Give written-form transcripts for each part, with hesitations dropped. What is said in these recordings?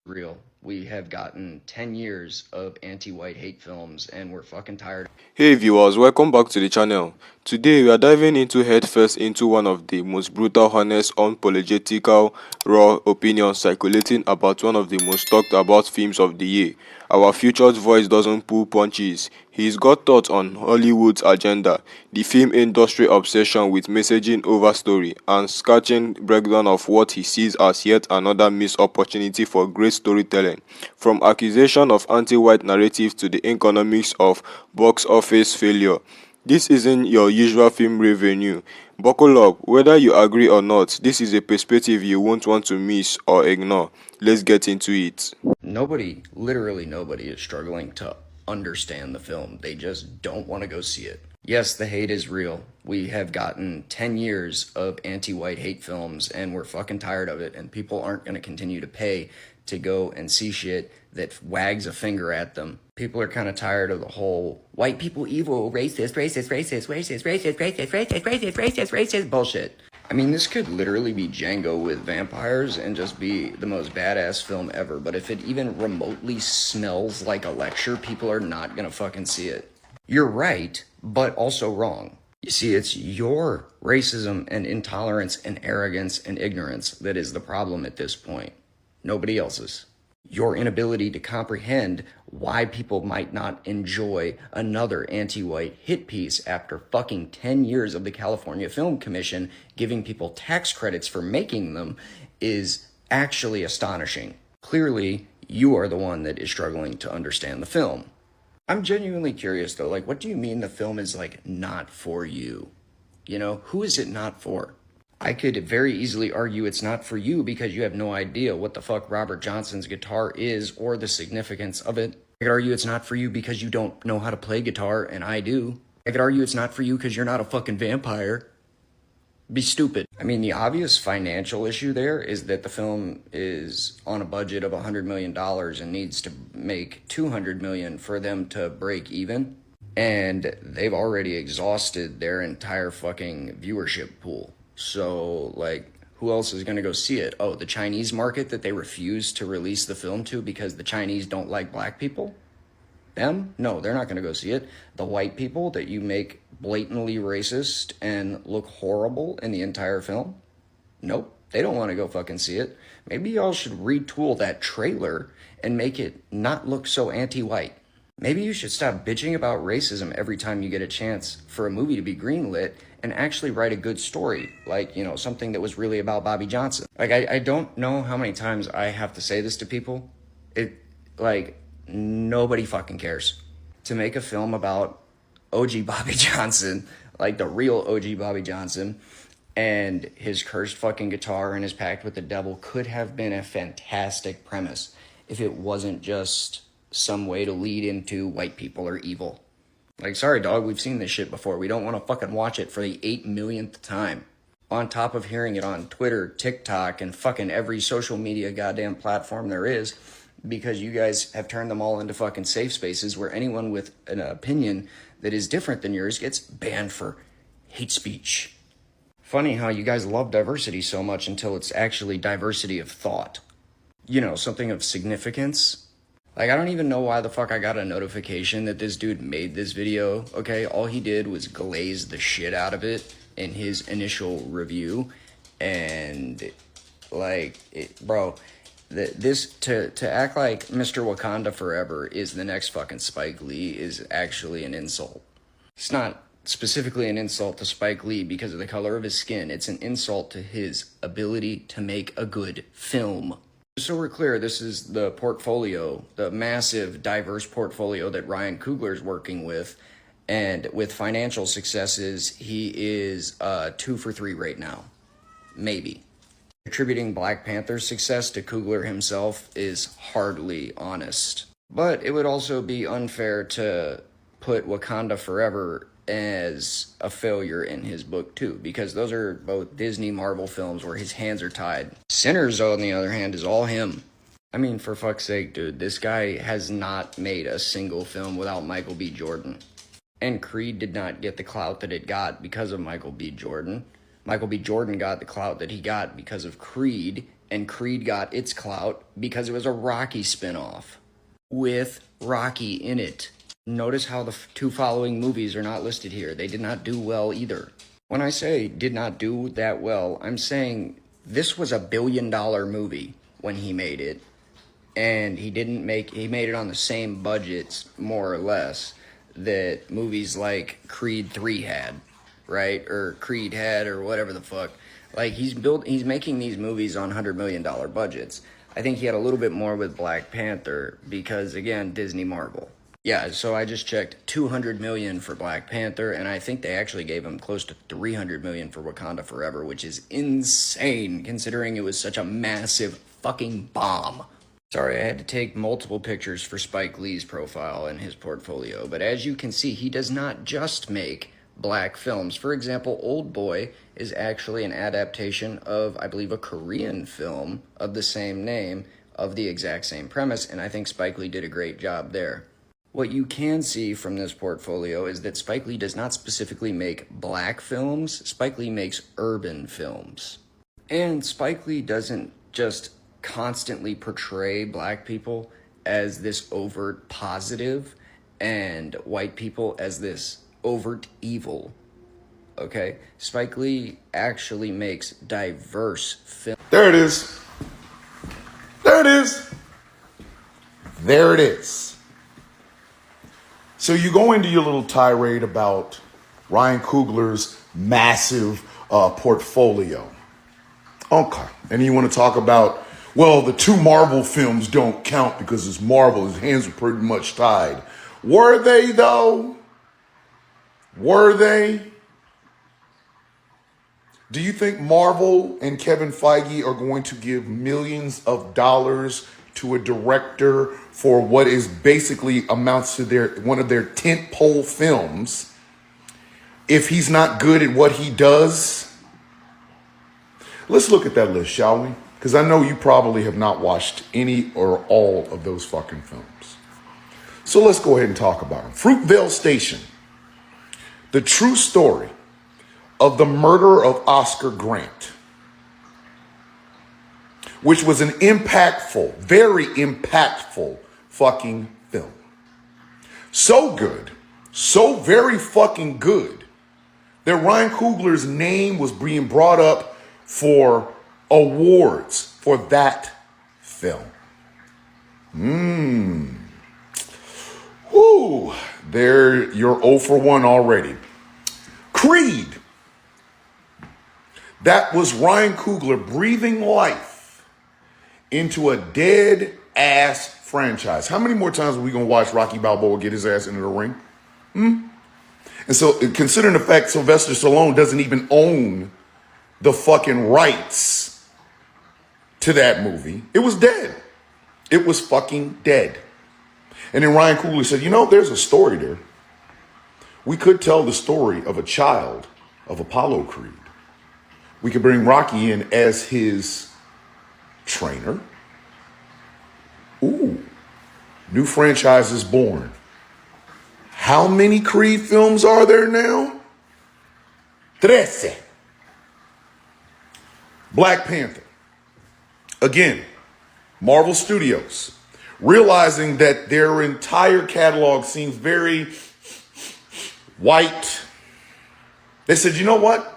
Real. We have gotten 10 years of anti-white hate films and we're fucking tired. Hey viewers, welcome back to the channel. Today we are diving into headfirst into one of the most brutal, honest, unapologetical, raw opinions circulating about one of the most talked about films of the year. Our future's voice doesn't pull punches. He's got thoughts on Hollywood's agenda, the film industry obsession with messaging over story, and scathing breakdown of what he sees as yet another missed opportunity for great storytelling. From accusation of anti-white narratives to the economics of box office failure. This isn't your usual film revenue. Buckle up, whether you agree or not, this is a perspective you won't want to miss or ignore. Let's get into it. Nobody, literally nobody, is struggling to understand the film. They just don't want to go see it. Yes, the hate is real. We have gotten 10 years of anti-white hate films and we're fucking tired of it, and people aren't going to continue to pay to go and see shit that wags a finger at them. People are kind of tired of the whole white people evil, racist bullshit. I mean, this could literally be Django with vampires and just be the most badass film ever, but if it even remotely smells like a lecture, people are not gonna fucking see it. You're right, but also wrong. You see, it's your racism and intolerance and arrogance and ignorance that is the problem at this point. Nobody else's. Your inability to comprehend why people might not enjoy another anti-white hit piece after fucking 10 years of the California Film Commission giving people tax credits for making them is actually astonishing. Clearly, you are the one that is struggling to understand the film. I'm genuinely curious though, like, what do you mean the film is, like, not for you? You know, who is it not for? I could very easily argue it's not for you because you have no idea what the fuck Robert Johnson's guitar is or the significance of it. I could argue it's not for you because you don't know how to play guitar, and I do. I could argue it's not for you because you're not a fucking vampire. Be stupid. I mean, the obvious financial issue there is that the film is on a budget of $100 million and needs to make $200 million for them to break even. And they've already exhausted their entire fucking viewership pool. So, like, who else is going to go see it? Oh, the Chinese market that they refuse to release the film to because the Chinese don't like black people? Them? No, they're not going to go see it. The white people that you make blatantly racist and look horrible in the entire film? Nope, they don't want to go fucking see it. Maybe y'all should retool that trailer and make it not look so anti-white. Maybe you should stop bitching about racism every time you get a chance for a movie to be greenlit and actually write a good story, like, you know, something that was really about Bobby Johnson. Like, I don't know how many times I have to say this to people. Like, nobody fucking cares. To make a film about OG Bobby Johnson, like the real OG Bobby Johnson, and his cursed fucking guitar and his pact with the devil could have been a fantastic premise if it wasn't just some way to lead into white people are evil. Like, sorry, dog, we've seen this shit before. We don't want to fucking watch it for the 8 millionth time. On top of hearing it on Twitter, TikTok, and fucking every social media goddamn platform there is, because you guys have turned them all into fucking safe spaces where anyone with an opinion that is different than yours gets banned for hate speech. Funny how you guys love diversity so much until it's actually diversity of thought. You know, something of significance. Like, I don't even know why the fuck I got a notification that this dude made this video, okay? All he did was glaze the shit out of it in his initial review. And, like, bro, to act like Mr. Wakanda Forever is the next fucking Spike Lee is actually an insult. It's not specifically an insult to Spike Lee because of the color of his skin. It's an insult to his ability to make a good film. So we're clear, this is the portfolio, the massive, diverse portfolio that Ryan Coogler's working with. And with financial successes, he is 2 for 3 right now. Maybe. Attributing Black Panther's success to Coogler himself is hardly honest. But it would also be unfair to put Wakanda Forever as a failure in his book too, because those are both Disney Marvel films where his hands are tied. Sinners, on the other hand, is all him. I mean, for fuck's sake, dude, this guy has not made a single film without Michael B. Jordan. And Creed did not get the clout that it got because of Michael B. Jordan. Michael B. Jordan got the clout that he got because of Creed, and Creed got its clout because it was a Rocky spinoff with Rocky in it. Notice how the two following movies are not listed here. They did not do well either. When I say did not do that well, I'm saying this was $1 billion movie when he made it. And he made it on the same budgets, more or less, that movies like Creed 3 had, right? Or Creed had, or whatever the fuck. Like, he's making these movies on $100 million budgets. I think he had a little bit more with Black Panther because, again, Disney Marvel. Yeah, so I just checked $200 million for Black Panther, and I think they actually gave him close to $300 million for Wakanda Forever, which is insane considering it was such a massive fucking bomb. Sorry, I had to take multiple pictures for Spike Lee's profile and his portfolio, but as you can see, he does not just make black films. For example, Old Boy is actually an adaptation of, I believe, a Korean film of the same name, of the exact same premise, and I think Spike Lee did a great job there. What you can see from this portfolio is that Spike Lee does not specifically make black films, Spike Lee makes urban films. And Spike Lee doesn't just constantly portray black people as this overt positive and white people as this overt evil. Okay? Spike Lee actually makes diverse films. There it is. There it is. There it is. So you go into your little tirade about Ryan Coogler's massive portfolio. Okay. And you want to talk about, well, the two Marvel films don't count because it's Marvel. His hands were pretty much tied. Were they, though? Were they? Do you think Marvel and Kevin Feige are going to give millions of dollars to a director for what is basically amounts to one of their tentpole films if he's not good at what he does? Let's look at that list, shall we? Because I know you probably have not watched any or all of those fucking films. So let's go ahead and talk about them. Fruitvale Station, the true story of the murder of Oscar Grant, which was an impactful, very impactful fucking film. So good, so very fucking good, that Ryan Coogler's name was being brought up for awards for that film. Whoo, there, you're 0 for 1 already. Creed. That was Ryan Coogler breathing life into a dead ass franchise. How many more times are we going to watch Rocky Balboa get his ass into the ring? And so considering the fact Sylvester Stallone doesn't even own the fucking rights to that movie, it was dead. It was fucking dead. And then Ryan Coogler said, you know, there's a story there. We could tell the story of a child of Apollo Creed. We could bring Rocky in as his trainer. Ooh, new franchise is born. How many Creed films are there now? 13. Black Panther. Again, Marvel Studios, realizing that their entire catalog seems very white. They said, you know what?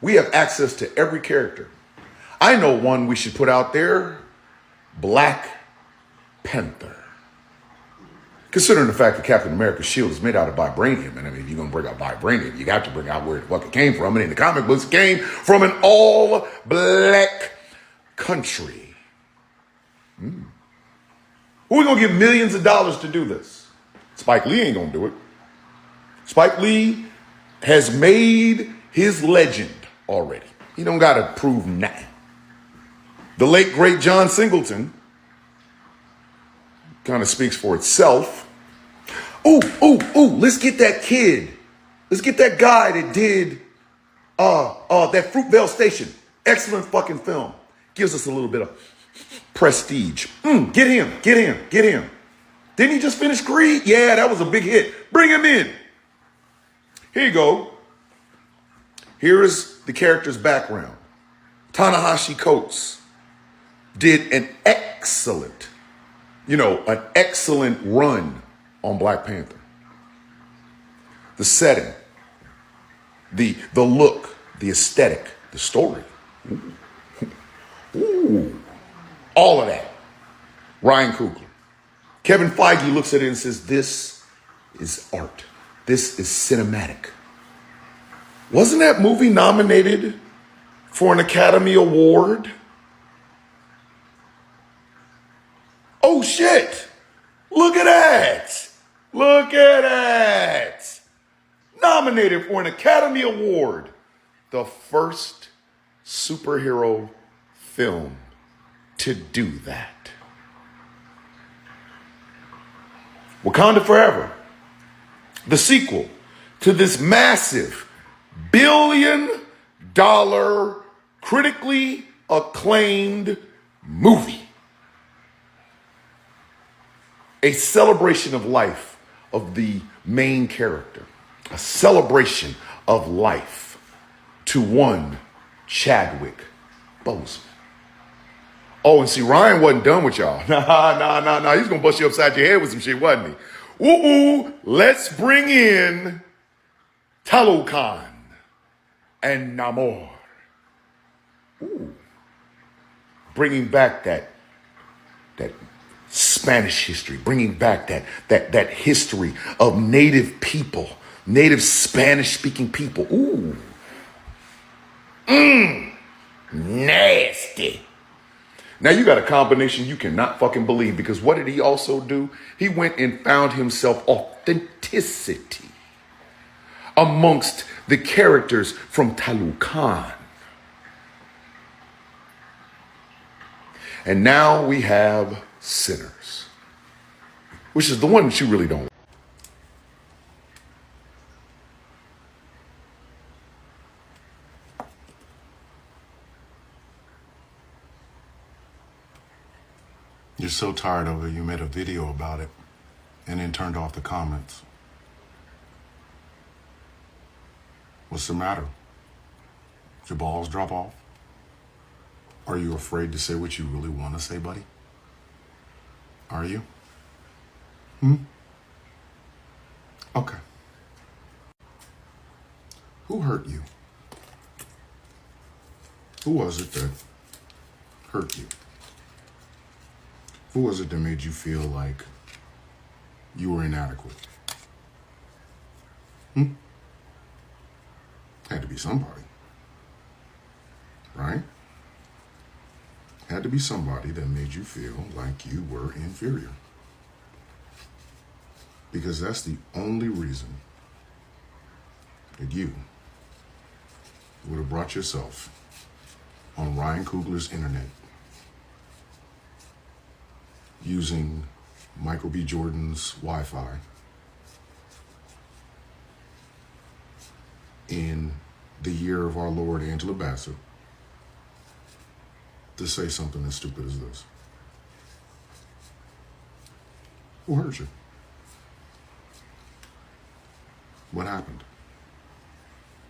We have access to every character. I know one we should put out there. Black Panther. Considering the fact that Captain America's shield is made out of vibranium, and I mean, if you're going to bring out vibranium, you got to bring out where the fuck it came from. And in the comic books, it came from an all-black country. Who are going to give millions of dollars to do this? Spike Lee ain't going to do it. Spike Lee has made his legend already. He don't got to prove nothing. The late, great John Singleton kind of speaks for itself. Let's get that kid. Let's get that guy that did that Fruitvale Station. Excellent fucking film. Gives us a little bit of prestige. Get him. Didn't he just finish Creed? Yeah, that was a big hit. Bring him in. Here you go. Here is the character's background. Ta-Nehisi Coates, did an excellent run on Black Panther. The setting, the look, the aesthetic, the story. Ooh, all of that. Ryan Coogler. Kevin Feige looks at it and says, this is art. This is cinematic. Wasn't that movie nominated for an Academy Award? Oh shit! Look at that! Look at that! Nominated for an Academy Award. The first superhero film to do that. Wakanda Forever, the sequel to this massive billion-dollar, critically acclaimed movie. A celebration of life of the main character. A celebration of life to one Chadwick Boseman. Oh, and see, Ryan wasn't done with y'all. Nah. He's gonna bust you upside your head with some shit, wasn't he? Ooh, let's bring in Talokan and Namor. Ooh. Bringing back that Spanish history, bringing back that history of native people, native Spanish-speaking people. Ooh. Nasty. Now you got a combination you cannot fucking believe, because what did he also do? He went and found himself authenticity amongst the characters from Talokan. And now we have Sinners, which is the one that you really don't. You're so tired of it, you made a video about it and then turned off the comments. What's the matter? Did your balls drop off? Are you afraid to say what you really want to say, buddy? Are you? Okay. Who hurt you? Who was it that hurt you? Who was it that made you feel like you were inadequate? Had to be somebody, right? Had to be somebody that made you feel like you were inferior. Because that's the only reason that you would have brought yourself on Ryan Coogler's internet using Michael B. Jordan's Wi-Fi in the year of our Lord Angela Bassett to say something as stupid as this. Who hurt you? What happened?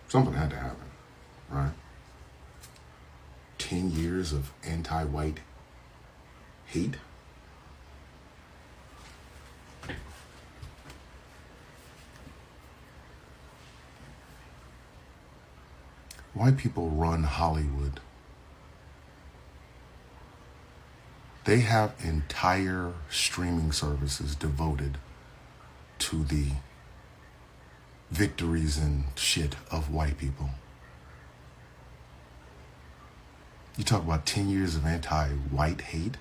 Something had to happen, right? 10 years of anti-white hate? White people run Hollywood. They have entire streaming services devoted to the victories and shit of white people. You talk about 10 years of anti-white hate?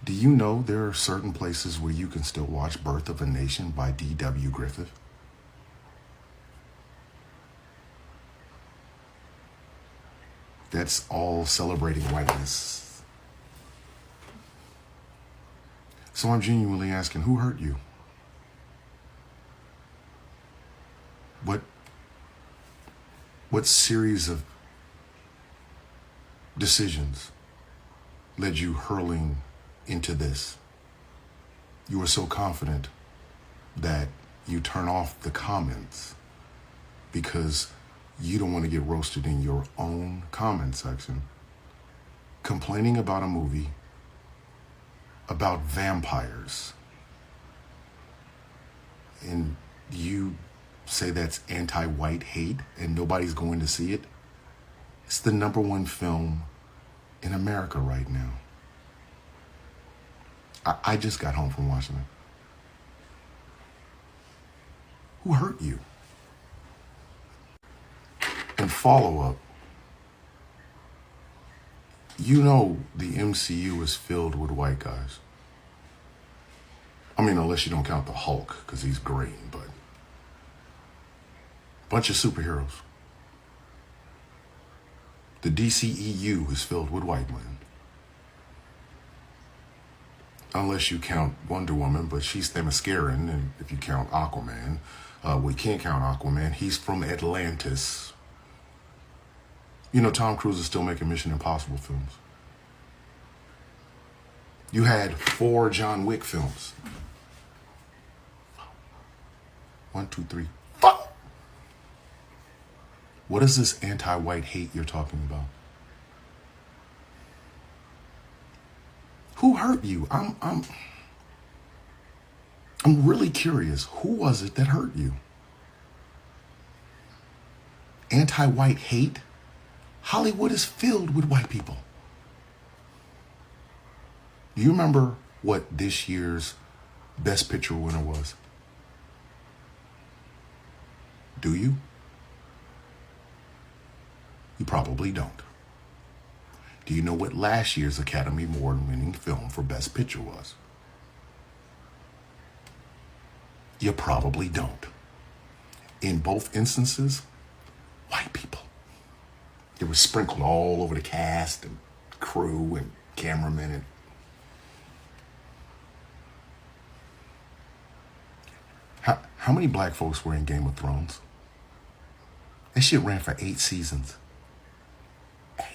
Do you know there are certain places where you can still watch Birth of a Nation by D.W. Griffith? That's all celebrating whiteness. So I'm genuinely asking, who hurt you? What series of decisions led you hurling into this? You were so confident that you turn off the comments because you don't want to get roasted in your own comment section. complaining about a movie about vampires, and you say that's anti-white hate and nobody's going to see it? It's the #1 film in America right now. I just got home from watching it. Who hurt you? And follow up, you know the MCU is filled with white guys. I mean, unless you don't count the Hulk, because he's green, but bunch of superheroes. The DCEU is filled with white men. Unless you count Wonder Woman, but she's Themysciran, and if you count Aquaman, we can't count Aquaman. He's from Atlantis. You know, Tom Cruise is still making Mission Impossible films. You had 4 John Wick films. 1, 2, 3, 4. What is this anti-white hate you're talking about? Who hurt you? I'm really curious. Who was it that hurt you? Anti-white hate? Hollywood is filled with white people. Do you remember what this year's Best Picture winner was? Do you? You probably don't. Do you know what last year's Academy Award-winning film for Best Picture was? You probably don't. In both instances, white people. It was sprinkled all over the cast and crew and cameramen. And how many black folks were in Game of Thrones? That shit ran for 8 seasons. 8.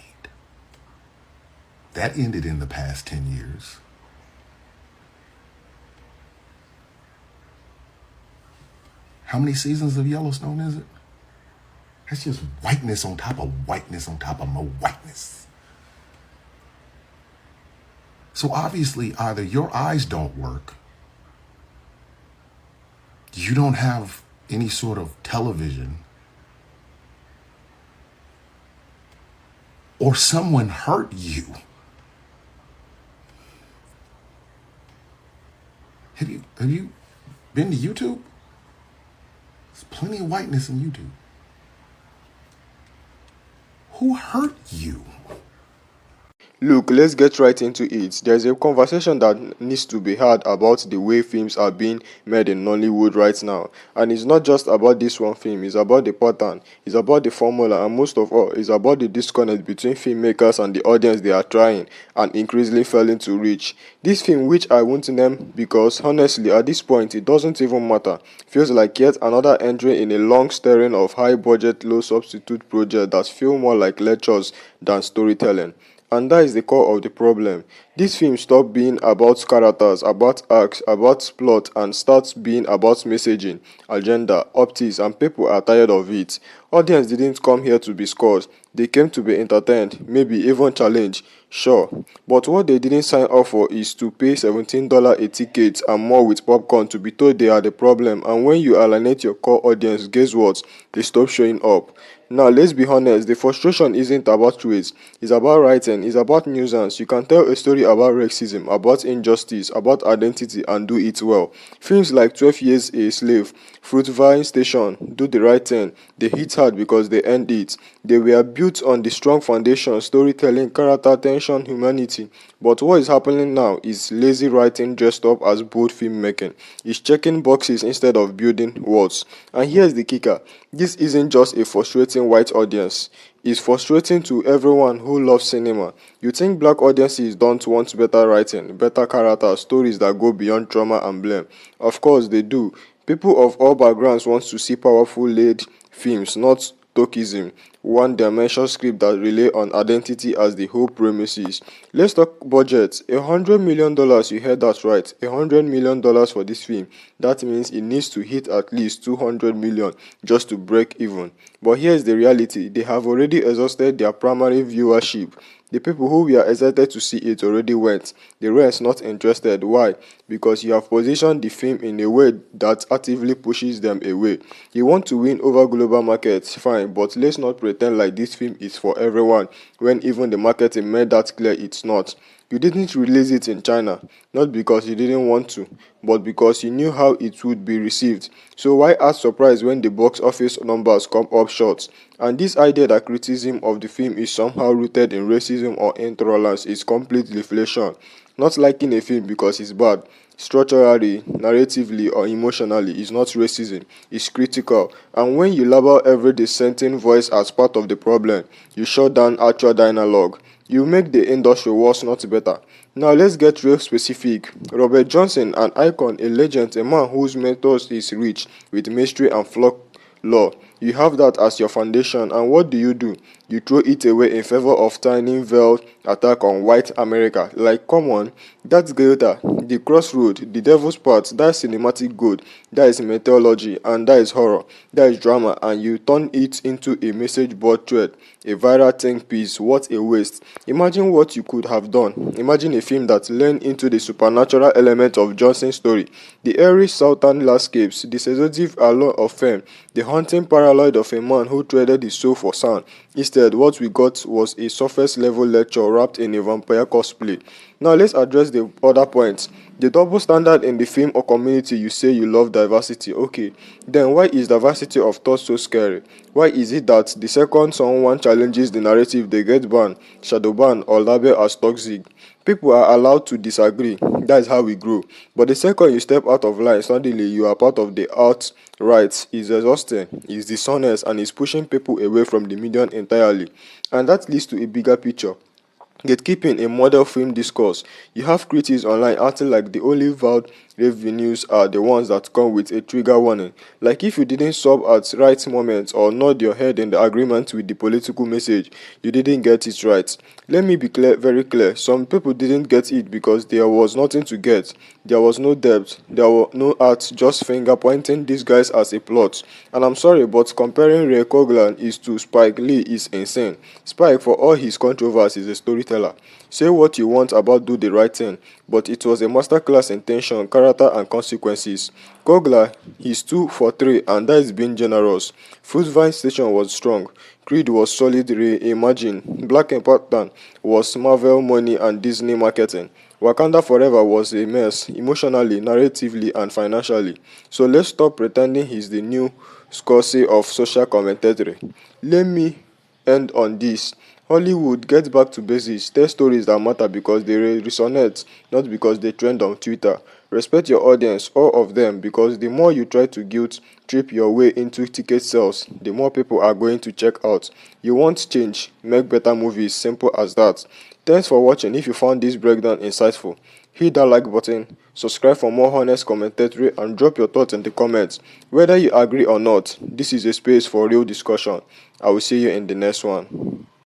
That ended in the past 10 years. How many seasons of Yellowstone is it? That's just whiteness on top of whiteness on top of more whiteness. So obviously, either your eyes don't work, you don't have any sort of television, or someone hurt you. Have you been to YouTube? There's plenty of whiteness in YouTube. Who hurt you? Look, let's get right into it. There's a conversation that needs to be had about the way films are being made in Nollywood right now. And it's not just about this one film, it's about the pattern, it's about the formula, and most of all, it's about the disconnect between filmmakers and the audience they are trying and increasingly failing to reach. This film, which I won't name because honestly at this point it doesn't even matter, feels like yet another entry in a long string of high-budget, low-substitute projects that feel more like lectures than storytelling. And that is the core of the problem. This film stopped being about characters, about arcs, about plot, and starts being about messaging, agenda, optics, and people are tired of it. Audience didn't come here to be scored. They came to be entertained, maybe even challenged, sure. But what they didn't sign up for is to pay $17 a ticket and more with popcorn to be told they are the problem. And when you alienate your core audience, guess what? They stop showing up. Now, let's be honest, the frustration isn't about race, it's about writing, it's about nuisance. You can tell a story about racism, about injustice, about identity, and do it well. Films like 12 Years a Slave, Fruitvine Station, Do the Right Thing, they hit hard because they earned it. They were built on the strong foundation, storytelling, character, tension, humanity. But what is happening now is lazy writing dressed up as bold filmmaking. It's checking boxes instead of building worlds. And here's the kicker. This isn't just a frustrating white audience. It's frustrating to everyone who loves cinema. You think black audiences don't want better writing, better characters, stories that go beyond trauma and blame. Of course they do. People of all backgrounds want to see powerful lead films, not tokenism, one-dimensional script that rely on identity as the whole premises. Let's talk budget. $100 million, you heard that right. $100 million for this film. That means it needs to hit at least 200 million just to break even. But here's the reality. They have already exhausted their primary viewership. The people who were excited to see it already went. The rest not interested. Why? Because you have positioned the film in a way that actively pushes them away. You want to win over global markets, fine, but let's not pretend like this film is for everyone when even the marketing made that clear it's not. You didn't release it in China, not because you didn't want to, but because you knew how it would be received. So why act surprised when the box office numbers come up short? And this idea that criticism of the film is somehow rooted in racism or intolerance is complete deflation. Not liking a film because it's bad, structurally, narratively, or emotionally is not racism, it's critical. And when you label every dissenting voice as part of the problem, you shut down actual dialogue. You make the industry worse, not better. Now let's get real specific. Robert Johnson, an icon, a legend, a man whose methods is rich with mystery and law. You have that as your foundation, and what do? You throw it away in favor of tiny veiled attack on white America. Like, come on, that's Goethe, the crossroad, the devil's part, that's cinematic good, that is mythology, and that is horror, that is drama, and you turn it into a message board thread, a viral think piece. What a waste. Imagine what you could have done. Imagine a film that leaned into the supernatural element of Johnson's story, the airy southern landscapes, the seductive allure of fame, the haunting paranoid of a man who traded his soul for sound. Instead, what we got was a surface-level lecture wrapped in a vampire cosplay. Now let's address the other points. The double standard in the film or community. You say you love diversity. Okay, then why is diversity of thought so scary? Why is it that the second someone challenges the narrative, they get banned, shadow banned, or labeled as toxic? People are allowed to disagree. That is how we grow. But the second you step out of line, suddenly you are part of the alt-right. It's exhausting, it's dishonest, and it's pushing people away from the medium entirely. And that leads to a bigger picture. Gatekeeping a model film discourse. You have critics online acting like the only valid revenues are the ones that come with a trigger warning. Like if you didn't sub at right moment or nod your head in the agreement with the political message, you didn't get it right. Let me be clear, very clear. Some people didn't get it because there was nothing to get. There was no depth. There were no art, just finger pointing these guys as a plot. And I'm sorry, but comparing Ray Coughlin is to Spike Lee is insane. Spike, for all his controversy, is a storyteller. Say what you want about Do the Right Thing, but it was a masterclass in tension, character, and consequences. Coughlin, he's 2 for 3, and that is being generous. Fruitvine Station was strong. Creed was solid reimagined. Black Panther was Marvel money and Disney marketing. Wakanda Forever was a mess, emotionally, narratively, and financially. So let's stop pretending he's the new Scorsese of social commentary. Let me end on this. Hollywood, get back to basics. Tell stories that matter because they resonate, not because they trend on Twitter. Respect your audience, all of them, because the more you try to guilt trip your way into ticket sales, the more people are going to check out. You want change, make better movies, simple as that. Thanks for watching. If you found this breakdown insightful, hit that like button, subscribe for more honest commentary, and drop your thoughts in the comments. Whether you agree or not, this is a space for real discussion. I will see you in the next one.